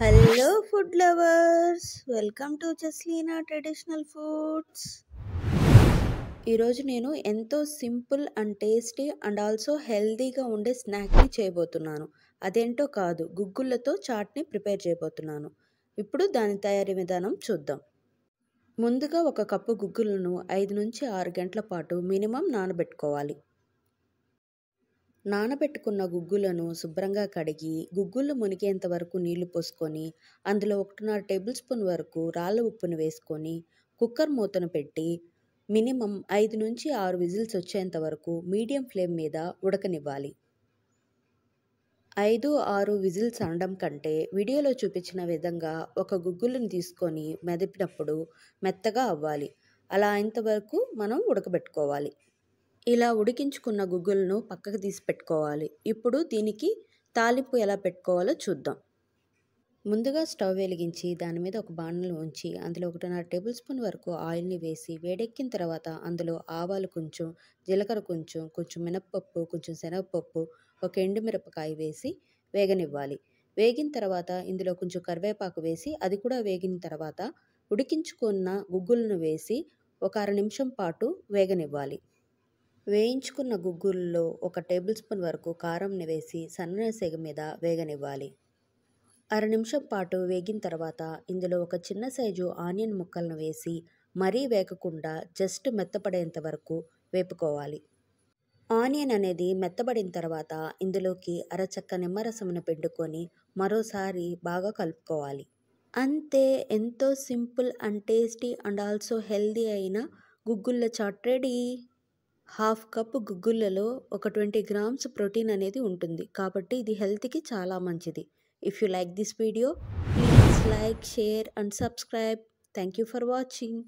Hello food lovers, welcome to Jasleena traditional foods. ఈరోజు నేను ఎంతో simple and tasty and also హెల్తీగా ఉండే స్నాక్ని చేయబోతున్నాను. అదేంటో కాదు, గుగ్గుళ్ళతో చాట్ని ప్రిపేర్ చేయబోతున్నాను. ఇప్పుడు దాని తయారీ విధానం చూద్దాం. ముందుగా ఒక కప్పు గుగ్గులను 5 నుంచి 6 గంటల పాటు మినిమం నానబెట్టుకోవాలి. నానబెట్టుకున్న గుగ్గులను శుభ్రంగా కడిగి గుగ్గుళ్ళు మునిగేంత వరకు నీళ్లు పోసుకొని అందులో 1.5 టేబుల్ స్పూన్ వరకు రాళ్ళ ఉప్పును వేసుకొని కుక్కర్ మూతను పెట్టి మినిమం 5 నుంచి 6 విజిల్స్ వచ్చేంత వరకు మీడియం ఫ్లేమ్ మీద ఉడకనివ్వాలి. 5-6 విజిల్స్ అనడం కంటే వీడియోలో చూపించిన విధంగా ఒక గుగ్గులను తీసుకొని మెదిపినప్పుడు మెత్తగా అవ్వాలి. అలా అయ్యేంతవరకు మనం ఉడకబెట్టుకోవాలి. ఇలా ఉడికించుకున్న గుగ్గులను పక్కకు తీసి పెట్టుకోవాలి. ఇప్పుడు దీనికి తాలింపు ఎలా పెట్టుకోవాలో చూద్దాం. ముందుగా స్టవ్ వెలిగించి దాని మీద ఒక బాణలు ఉంచి అందులో 1.5 టేబుల్ స్పూన్ వరకు ఆయిల్ని వేసి వేడెక్కిన తర్వాత అందులో ఆవాలు కొంచెం, జీలకర్ర కొంచెం, కొంచెం మినప్పప్పు, కొంచెం శనగపప్పు, ఒక ఎండుమిరపకాయ వేసి వేగనివ్వాలి. వేగిన తర్వాత ఇందులో కొంచెం కరివేపాకు వేసి అది కూడా వేగిన తర్వాత ఉడికించుకున్న గుగ్గులను వేసి ఒక 1/2 నిమిషం పాటు వేగనివ్వాలి. వేయించుకున్న గుగ్గుల్లో 1 టేబుల్ స్పూన్ వరకు కారంని వేసి సన్న సెగ మీద వేగనివ్వాలి. 1/2 నిమిషం పాటు వేగిన తర్వాత ఇందులో ఒక చిన్న సైజు ఆనియన్ ముక్కలను వేసి మరీ వేగకుండా జస్ట్ మెత్తపడేంత వరకు వేపుకోవాలి. ఆనియన్ అనేది మెత్తబడిన తర్వాత ఇందులోకి అరచక్క నిమ్మరసమును పిండుకొని మరోసారి బాగా కలుపుకోవాలి. అంతే, ఎంతో simple and tasty and also healthy అయిన గుగ్గుళ్ళ చాట్ రెడీ. 1/2 కప్పు గుగ్గుళ్ళలో ఒక 20 గ్రామ్స్ ప్రోటీన్ అనేది ఉంటుంది కాబట్టి ఇది హెల్త్కి చాలా మంచిది. If you like this video, please like, share and subscribe. Thank you for watching.